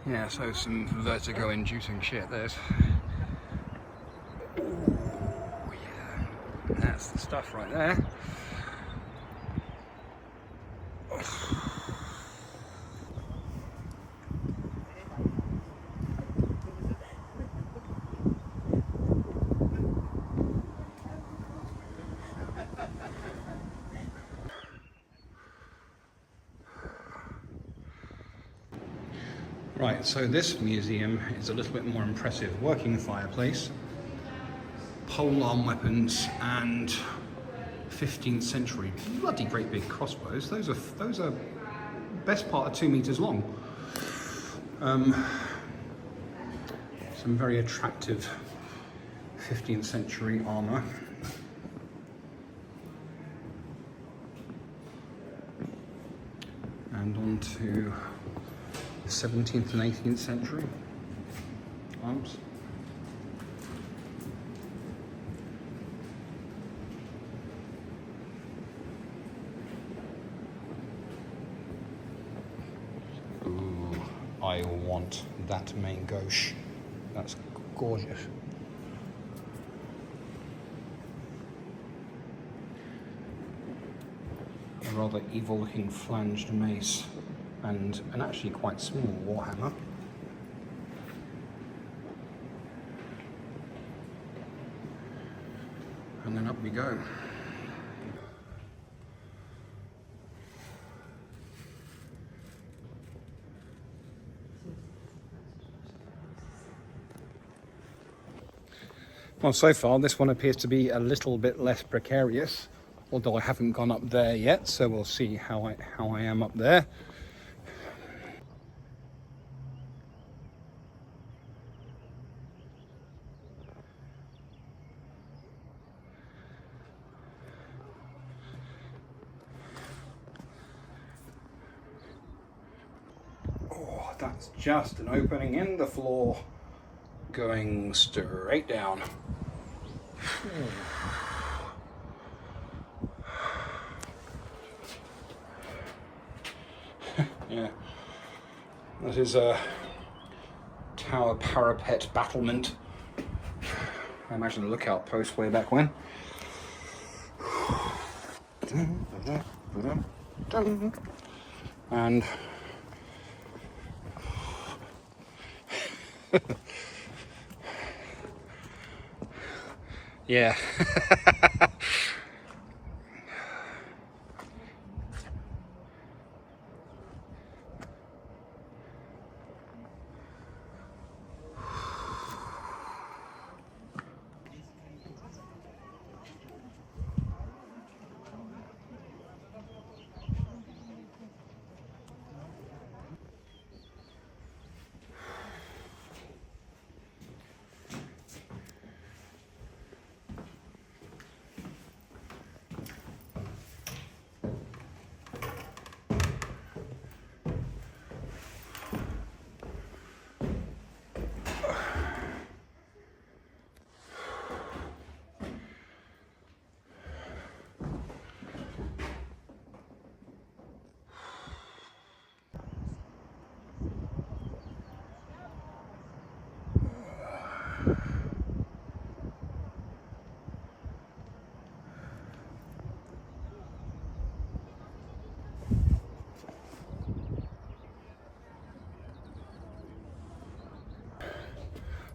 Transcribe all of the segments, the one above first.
Yeah, so some vertigo-inducing shit. There's, oh yeah, that's the stuff right there. Right, so this museum is a little bit more impressive. Working fireplace, polearm weapons, and 15th century bloody great big crossbows. Those are best part of 2 meters long. Some very attractive 15th century armor. And on to 17th and 18th century arms. Ooh, I want that main gauche. That's gorgeous. A rather evil-looking flanged mace and an actually quite small warhammer. And then up we go. Well, so far this one appears to be a little bit less precarious, although I haven't gone up there yet, so we'll see how I am up there. Oh, that's just an opening in the floor going straight down. Yeah, that is a tower parapet battlement. I imagine the lookout post way back when. And yeah.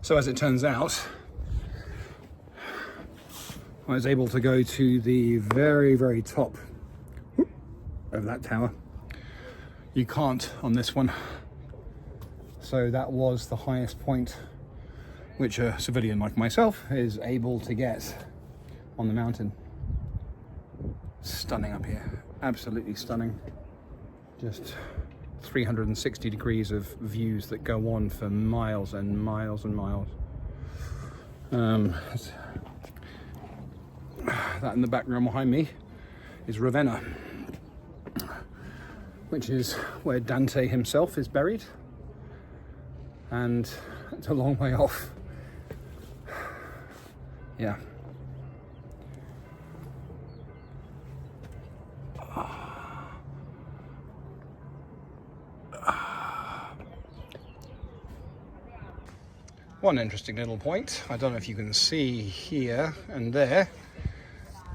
So as it turns out, I was able to go to the very, very top of that tower. You can't on this one. So that was the highest point which a civilian like myself is able to get on the mountain. Stunning up here, absolutely stunning. Just 360 degrees of views that go on for miles and miles and miles. That in the background behind me is Ravenna, which is where Dante himself is buried, and it's a long way off. Yeah. One interesting little point, I don't know if you can see here and there,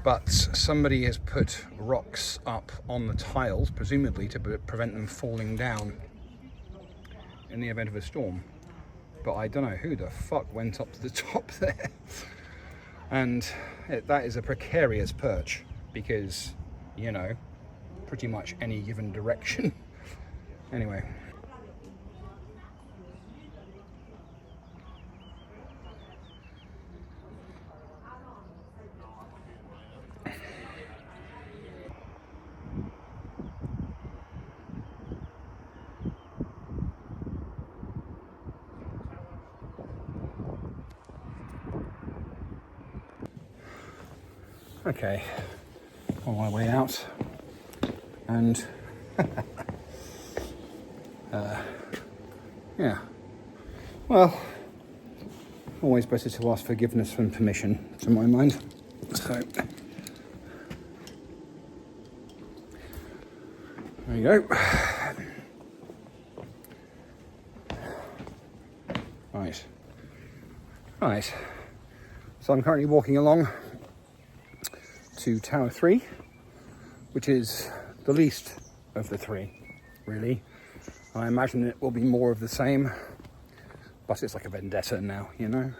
but somebody has put rocks up on the tiles, presumably to prevent them falling down in the event of a storm. But I don't know who the fuck went up to the top there. And that is a precarious perch because, you know, pretty much any given direction. Anyway. Okay, on my way out, and yeah, well, always better to ask forgiveness than permission, to my mind. So there you go. Right. So I'm currently walking along to Tower 3, which is the least of the three, really. I imagine it will be more of the same, but it's like a vendetta now, you know.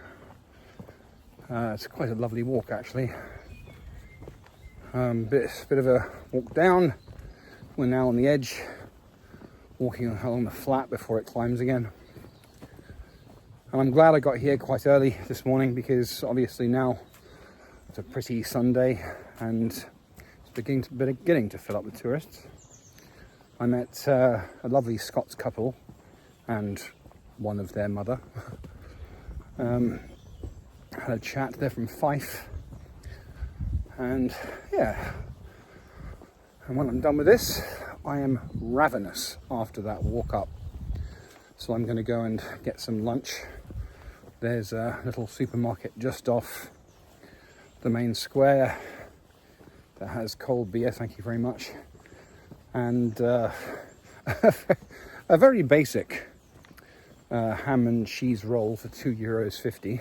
It's quite a lovely walk, actually. Bit of a walk down. We're now on the edge, walking along the flat before it climbs again. And I'm glad I got here quite early this morning because obviously now it's a pretty Sunday and it's beginning to fill up with tourists. I met a lovely Scots couple and one of their mother. Had a chat. They're from Fife. And yeah. And when I'm done with this, I am ravenous after that walk up. So I'm going to go and get some lunch. There's a little supermarket just off the main square that has cold beer, thank you very much, and a very basic ham and cheese roll for €2.50.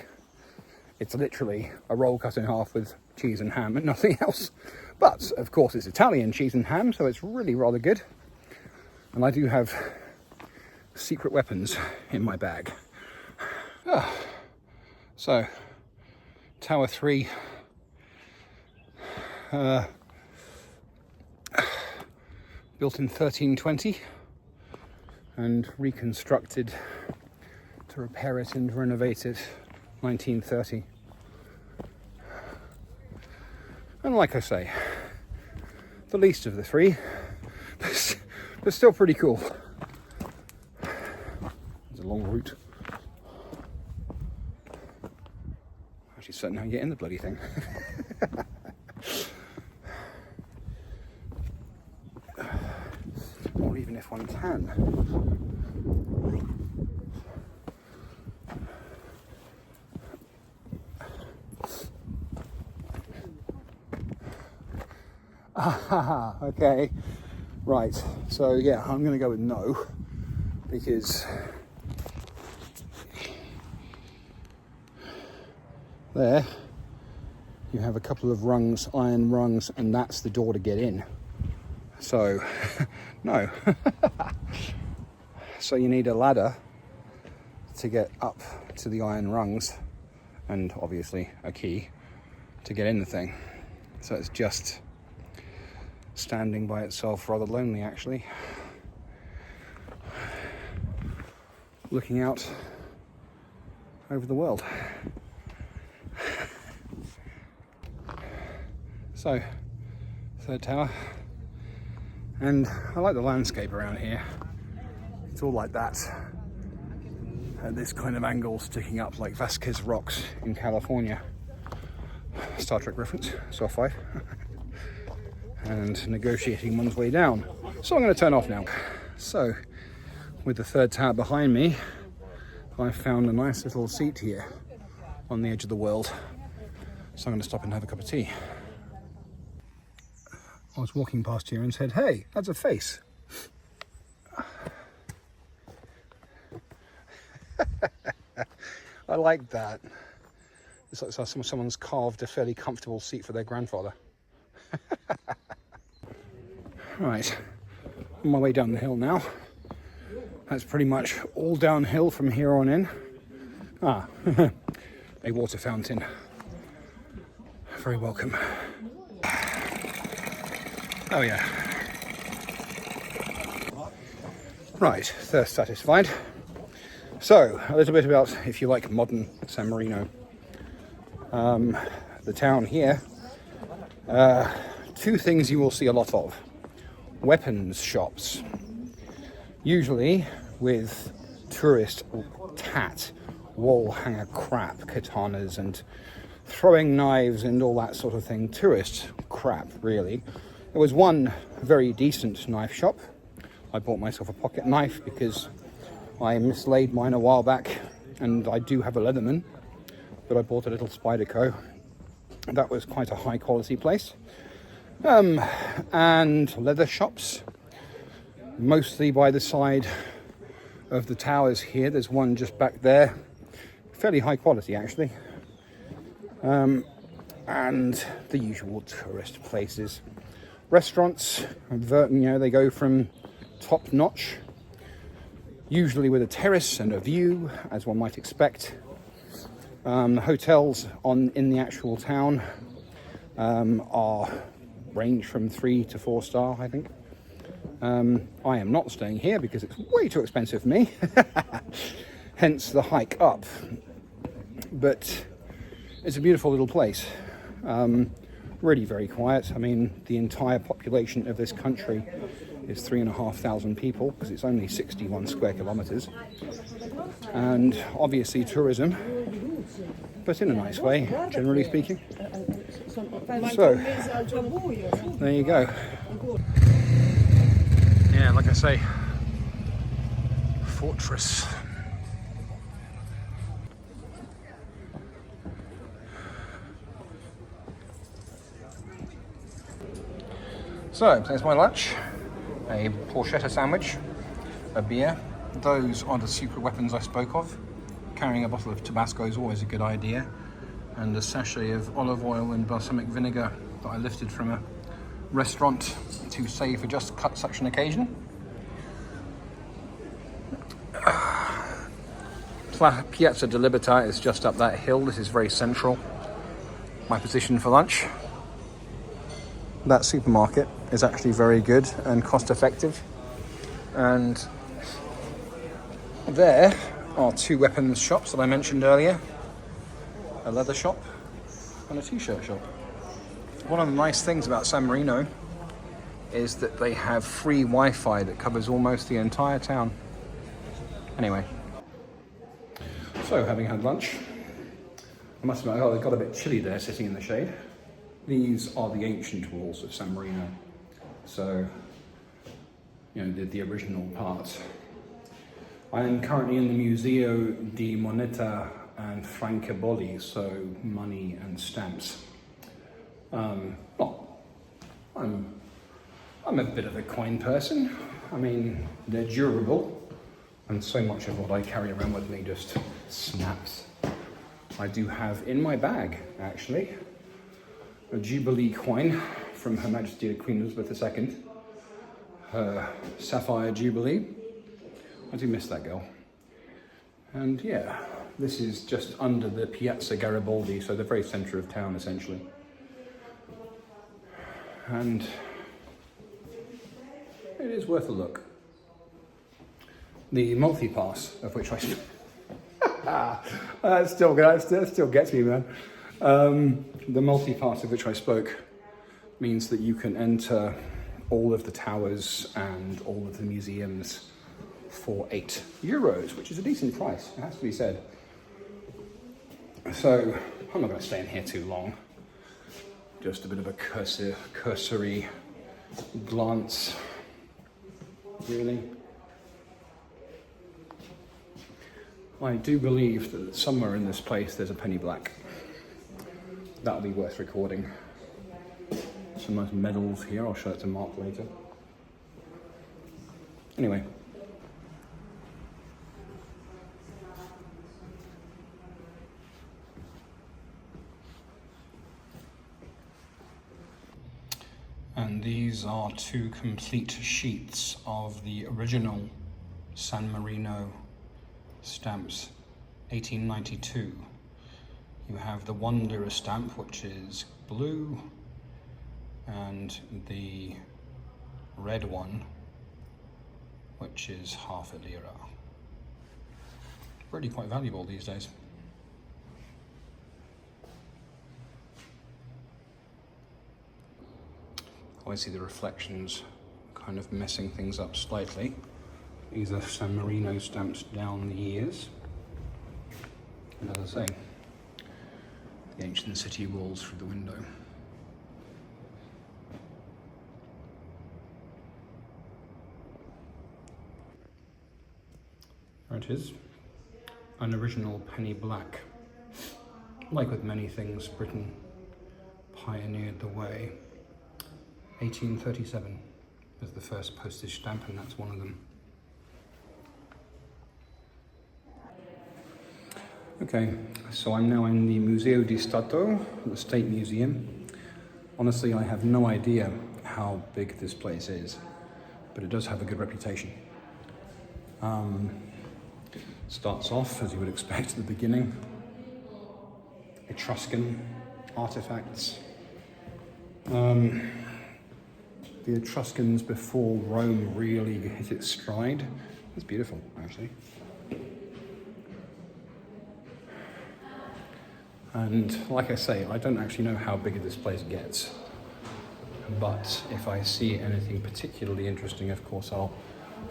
It's literally a roll cut in half with cheese and ham and nothing else. But of course it's Italian cheese and ham, so it's really rather good. And I do have secret weapons in my bag. So, Tower 3, built in 1320 and reconstructed to repair it and renovate it 1930. And like I say, the least of the three, but still pretty cool. It's a long route. Actually certain how you get in the bloody thing. Or even if one can. Okay, right, so yeah, I'm going to go with no, because there you have a couple of rungs, iron rungs, and that's the door to get in. So, no. So you need a ladder to get up to the iron rungs, and obviously a key to get in the thing. So it's just standing by itself, rather lonely actually. Looking out over the world. So, third tower. And I like the landscape around here. It's all like that. At this kind of angle, sticking up like Vasquez rocks in California. Star Trek reference, Star 5. And negotiating one's way down. So I'm going to turn off now. So, with the third tower behind me, I found a nice little seat here on the edge of the world. So I'm going to stop and have a cup of tea. I was walking past here and said, hey, that's a face. I like that. It's like someone's carved a fairly comfortable seat for their grandfather. Right, on my way down the hill now. That's pretty much all downhill from here on in. Ah, a water fountain. Very welcome. Oh yeah. Right, thirst satisfied. So, a little bit about, if you like, modern San Marino. The town here, two things you will see a lot of. Weapons shops, usually with tourist tat, wall hanger crap, katanas and throwing knives and all that sort of thing. Tourist crap, really. There was one very decent knife shop. I bought myself a pocket knife because I mislaid mine a while back, and I do have a Leatherman, but I bought a little Spyderco. That was quite a high quality place. And leather shops, mostly by the side of the towers here. There's one just back there, fairly high quality actually. And the usual tourist places. Restaurants, they go from top notch, usually with a terrace and a view, as one might expect. The hotels in the actual town range from 3 to 4 star, I think. I am not staying here because it's way too expensive for me, hence the hike up. But it's a beautiful little place, really very quiet. I mean, the entire population of this country is 3,500 people because it's only 61 square kilometers, and obviously tourism, but in a nice way, generally speaking. So, there you go. Yeah, like I say, fortress. So, there's my lunch. A porchetta sandwich, a beer. Those are the secret weapons I spoke of. Carrying a bottle of Tabasco is always a good idea. And a sachet of olive oil and balsamic vinegar that I lifted from a restaurant to save for just such an occasion. Piazza di Libertà is just up that hill. This is very central. My position for lunch. That supermarket is actually very good and cost effective. And there are two weapons shops that I mentioned earlier. A leather shop and a t-shirt shop. One of the nice things about San Marino is that they have free Wi-Fi that covers almost the entire town. Anyway. So, having had lunch, I must admit it got a bit chilly there sitting in the shade. These are the ancient walls of San Marino. So, the original part. I am currently in the Museo di Moneta and Francobolli, so money and stamps. I'm a bit of a coin person. I mean, they're durable, and so much of what I carry around with me just snaps. I do have in my bag, actually, a Jubilee coin from Her Majesty Queen Elizabeth II, her Sapphire Jubilee. I do miss that girl. And yeah, this is just under the Piazza Garibaldi, so the very centre of town, essentially. And it is worth a look. The multi-pass, of which that still gets me, man. The multi-pass of which I spoke means that you can enter all of the towers and all of the museums for €8, which is a decent price, it has to be said. So, I'm not going to stay in here too long. Just a bit of a cursory glance, really. I do believe that somewhere in this place there's a penny black. That'll be worth recording. Some nice medals here, I'll show it to Mark later. Anyway. And these are two complete sheets of the original San Marino stamps, 1892. You have the £1 stamp, which is blue, and the red one, which is half a lira. Really quite valuable these days. I see the reflections kind of messing things up slightly. These are San Marino stamps down the years. And as I say, the ancient city walls through the window. There it is, an original penny black. Like with many things, Britain pioneered the way. 1837 was the first postage stamp, and that's one of them. Okay, so I'm now in the Museo di Stato, the State Museum. Honestly, I have no idea how big this place is, but it does have a good reputation. Starts off, as you would expect at the beginning, Etruscan artifacts. The Etruscans before Rome really hit its stride. It's beautiful, actually. And like I say, I don't actually know how big this place gets. But if I see anything particularly interesting, of course, I'll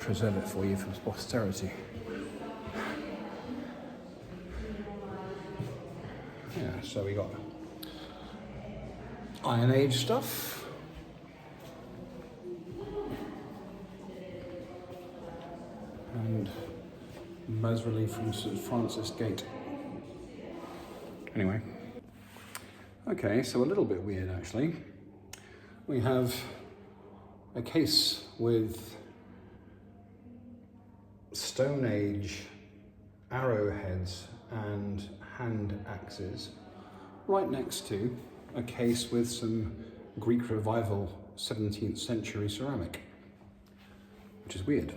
preserve it for you for posterity. Yeah, so we got Iron Age stuff. And bas-relief from St. Francis Gate. Anyway. Okay, so a little bit weird actually. We have a case with Stone Age arrowheads and hand axes right next to a case with some Greek Revival 17th century ceramic, which is weird.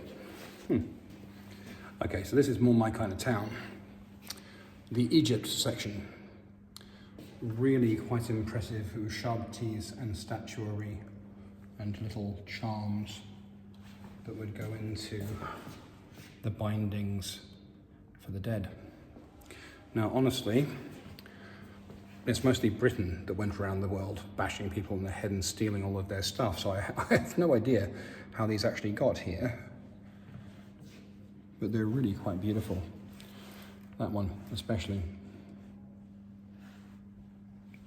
Okay, so this is more my kind of town. The Egypt section, really quite impressive ushabtis and statuary and little charms that would go into the bindings for the dead. Now, honestly, it's mostly Britain that went around the world bashing people in the head and stealing all of their stuff, so I have no idea how these actually got here. But they're really quite beautiful. That one especially.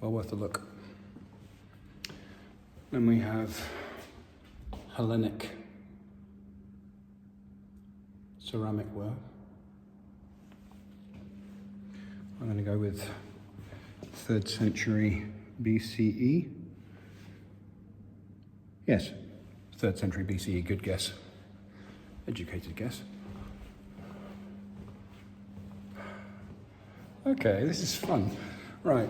Well worth a look. Then we have Hellenic ceramic ware. I'm going to go with 3rd century BCE. Yes, 3rd century BCE, good guess. Educated guess. Okay, this is fun. Right.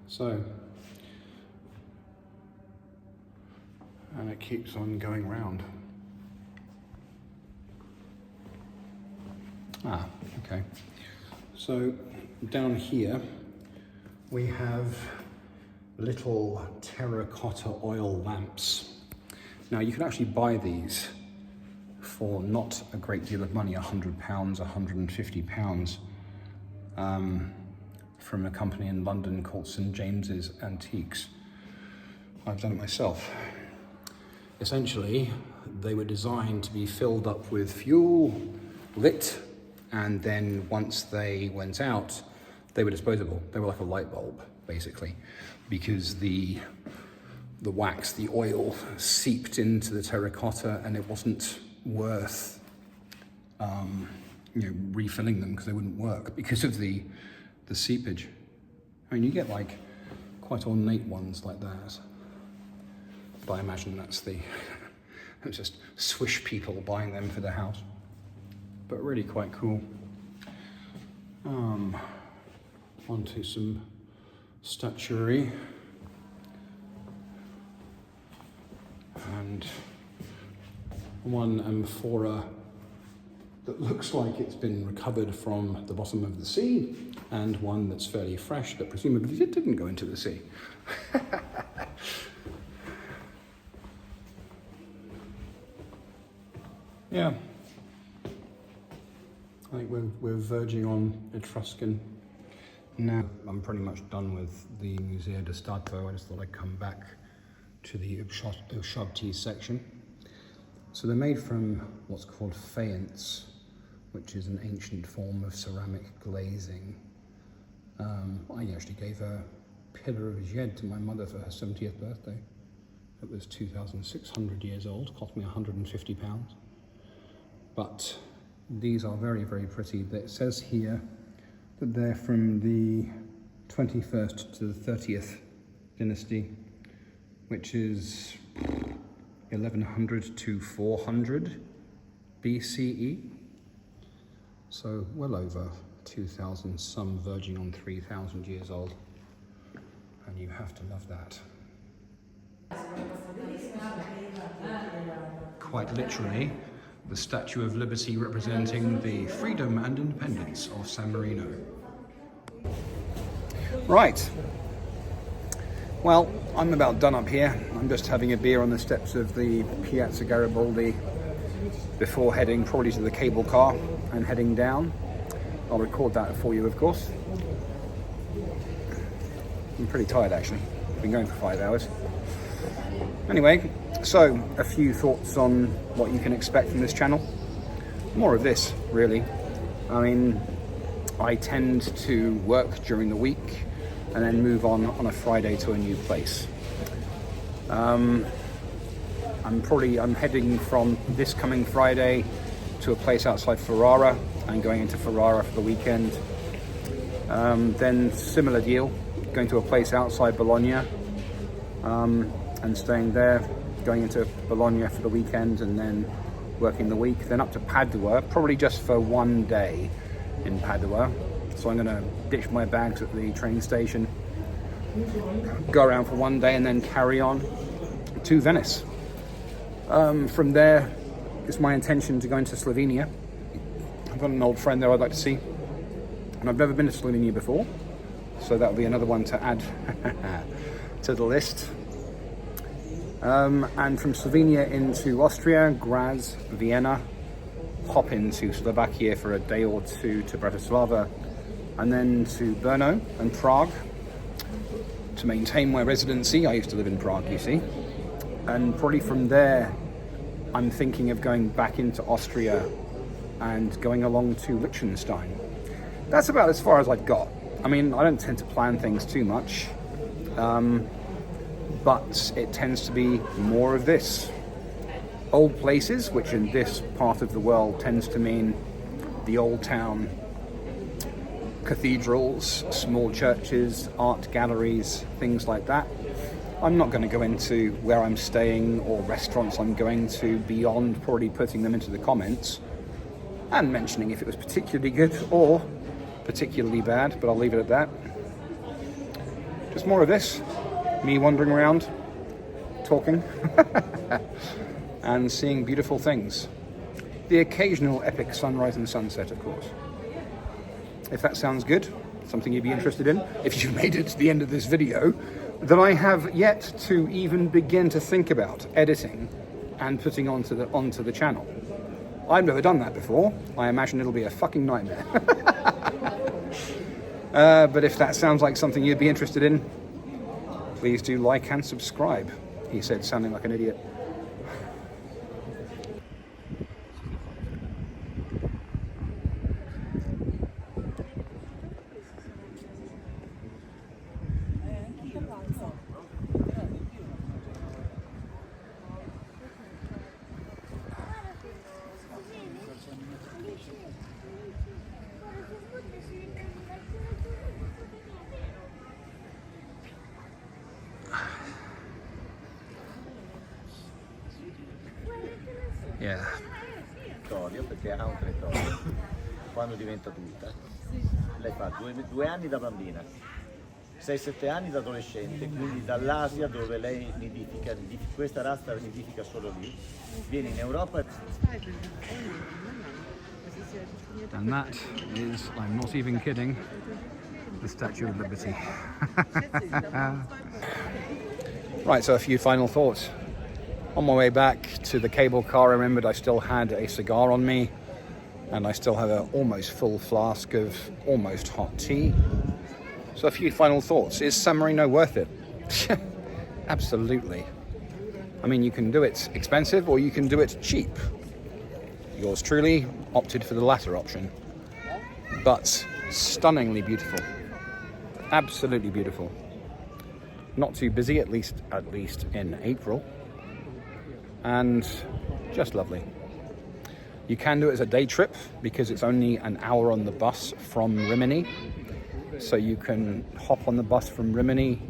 So, and it keeps on going round. Ah, okay. So down here we have little terracotta oil lamps. Now you can actually buy these for not a great deal of money, £100, £150, from a company in London called St. James's Antiques. I've done it myself. Essentially, they were designed to be filled up with fuel, lit, and then once they went out, they were disposable. They were like a light bulb, basically, because the wax, the oil, seeped into the terracotta, and it wasn't worth refilling them because they wouldn't work because of the seepage. I mean, you get like quite ornate ones like that, but I imagine that's it's just swish people buying them for their house. But really quite cool. Onto some statuary. and one amphora that looks like it's been recovered from the bottom of the sea, and one that's fairly fresh that presumably it didn't go into the sea. Yeah, I think we're verging on Etruscan now. I'm pretty much done with the Museo di Stato. I just thought I'd come back to the Ushabti section. So they're made from what's called faience, which is an ancient form of ceramic glazing. I actually gave a pillar of jade to my mother for her 70th birthday. It was 2,600 years old, cost me £150. But these are very, very pretty. It says here that they're from the 21st to the 30th dynasty, which is 1100 to 400 BCE. So well over 2,000, some verging on 3,000 years old. And you have to love that. Quite literally, the Statue of Liberty representing the freedom and independence of San Marino. Right. Well, I'm about done up here. I'm just having a beer on the steps of the Piazza Garibaldi before heading probably to the cable car and heading down. I'll record that for you, of course. I'm pretty tired, actually. Been going for 5 hours. Anyway, so a few thoughts on what you can expect from this channel. More of this, really. I mean, I tend to work during the week and then move on a Friday to a new place. I'm heading from this coming Friday to a place outside Ferrara and going into Ferrara for the weekend. Then similar deal, going to a place outside Bologna and staying there, going into Bologna for the weekend and then working the week, then up to Padua, probably just for one day in Padua. So I'm gonna ditch my bags at the train station, go around for one day and then carry on to Venice. From there, it's my intention to go into Slovenia. I've got an old friend there I'd like to see, and I've never been to Slovenia before, so that'll be another one to add to the list. And from Slovenia into Austria, Graz, Vienna, hop into Slovakia for a day or two to Bratislava, and then to Brno and Prague to maintain my residency. I used to live in Prague, you see. And probably from there, I'm thinking of going back into Austria and going along to Liechtenstein. That's about as far as I've got. I mean, I don't tend to plan things too much, but it tends to be more of this. Old places, which in this part of the world tends to mean the old town, cathedrals, small churches, art galleries, things like that. I'm not going to go into where I'm staying or restaurants I'm going to beyond probably putting them into the comments and mentioning if it was particularly good or particularly bad, but I'll leave it at that. Just more of this, me wandering around, talking, and seeing beautiful things. The occasional epic sunrise and sunset, of course. If that sounds good, something you'd be interested in, if you've made it to the end of this video, that I have yet to even begin to think about editing and putting onto the channel. I've never done that before. I imagine it'll be a fucking nightmare. But if that sounds like something you'd be interested in, please do like and subscribe, he said, sounding like an idiot. Yeah. Perché ha un territorio quando diventa adulta lei fa 2 anni da bambina 6-7 anni da adolescente, quindi dall'Asia dove lei nidifica, questa razza nidifica solo lì, viene in Europa e And that is, I'm not even kidding, the Statue of Liberty. Right, so a few final thoughts. On my way back to the cable car, I remembered I still had a cigar on me, and I still have an almost full flask of almost hot tea. So a few final thoughts. Is San Marino worth it? Absolutely. I mean, you can do it expensive or you can do it cheap. Yours truly opted for the latter option. But stunningly beautiful. Absolutely beautiful. Not too busy, at least in April. And just lovely. You can do it as a day trip because it's only an hour on the bus from Rimini. So you can hop on the bus from Rimini,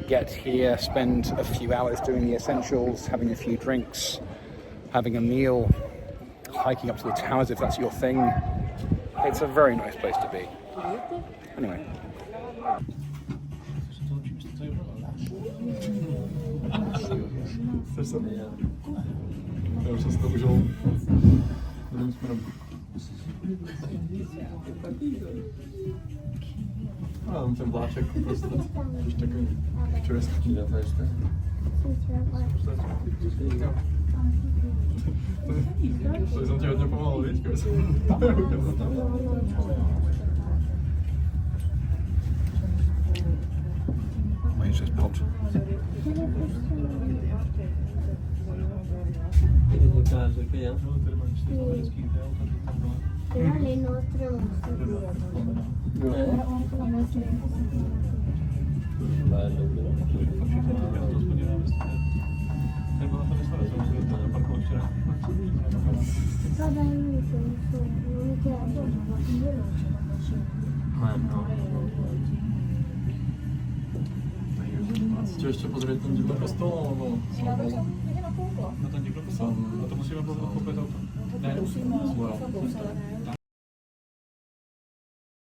get here, spend a few hours doing the essentials, having a few drinks, having a meal, hiking up to the towers if that's your thing. It's a very nice place to be. Anyway. Já už jsem se to užil druhým směrem. A ten vláček prostě, když takový čureský. To jsem ti hodně pomalu, víš, kdyby jsem... Mine's just popped. Casa qui è? Però le nostre non sono Chci ještě pozrieť ten divný kostol, alebo Na ten díl sam, no to musíme pochopit auto. Ne,